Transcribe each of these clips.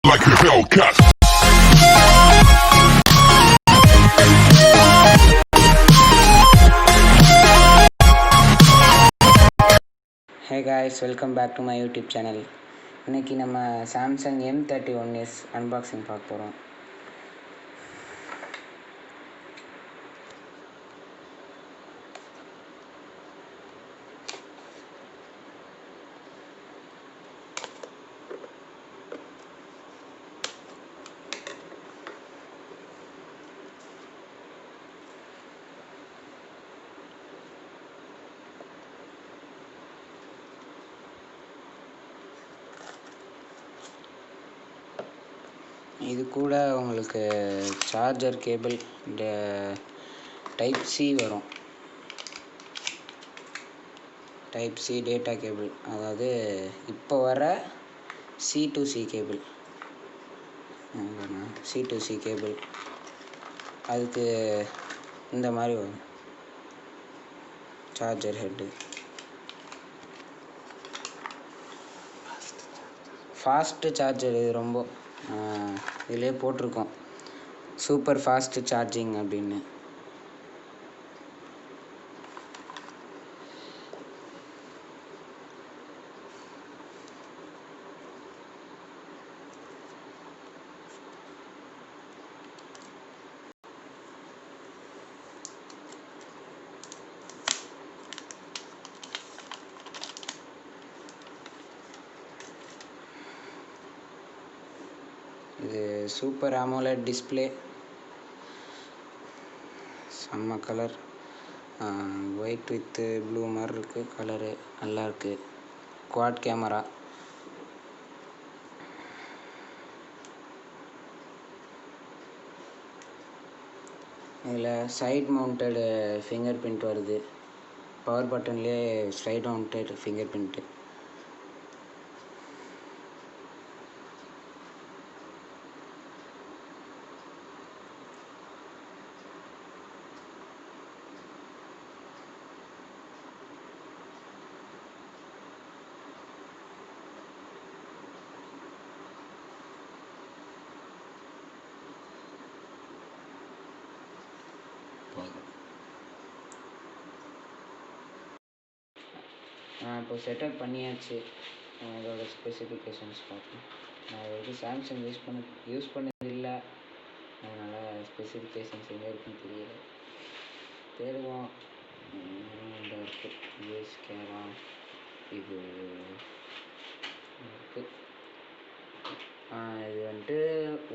like a Hellcat. Hey guys, welcome back to my YouTube channel. இன்னைக்கு நம்ம Samsung M31s unboxing பார்க்க போறோம். இது கூட உங்களுக்கு சார்ஜர் கேபிள் டைப் சி வரும். டைப் சி டேட்டா கேபிள், அதாவது இப்போ வர சி டு சி கேபிள், அதுக்கு இந்த மாதிரி வரும் சார்ஜர் ஹெட்டு. ஃபாஸ்ட்டு சார்ஜர் இது ரொம்ப இதிலே போட்டிருக்கோம் சூப்பர் ஃபாஸ்ட் சார்ஜிங் அப்படின்னு. இது சூப்பர் AMOLED டிஸ்பிளே, செம்ம கலர், ஒயிட் வித் ப்ளூ மாதிரி இருக்குது. கலரு நல்லா இருக்குது. குவாட் கேமரா, இதில் சைட் மவுண்டடு ஃபிங்கர் பிரிண்ட் வருது. பவர் பட்டன்லேயே சைட் மவுண்டட் ஃபிங்கர் பிரிண்ட்டு. இப்போ செட்டப் பண்ணியாச்சு. இதோட ஸ்பெசிஃபிகேஷன்ஸ் பார்ப்போம். நான் இது சாம்சங் யூஸ் பண்ணதில்லை, அதனால் ஸ்பெசிஃபிகேஷன்ஸ் எங்கே இருக்குன்னு தெரியல. தேடுவோம். இந்த இருக்குது யூஎஸ் கேரா, இது இருக்குது. இது வந்துட்டு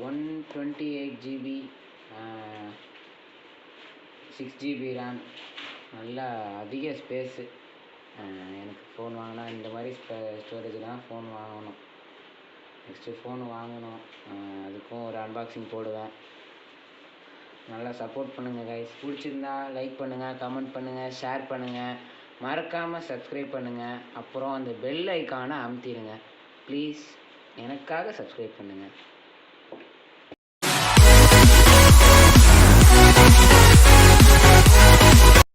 128 GB 6 GB ரேம், நல்லா அதிக ஸ்பேஸு. எனக்கு ஃபோன் வாங்கினா இந்த மாதிரி ஸ்டோரேஜ்லாம் ஃபோன் வாங்கணும். நெக்ஸ்ட்டு ஃபோன் வாங்கணும், அதுக்கும் ஒரு அன்பாக்சிங் போடுவேன். நல்லா சப்போர்ட் பண்ணுங்கள் கைஸ். பிடிச்சிருந்தா லைக் பண்ணுங்கள், கமெண்ட் பண்ணுங்கள், ஷேர் பண்ணுங்கள், மறக்காமல் சப்ஸ்கிரைப் பண்ணுங்கள். அப்புறம் அந்த பெல் ஐக்கானை அமுத்திடுங்க ப்ளீஸ். எனக்காக சப்ஸ்கிரைப் பண்ணுங்கள்.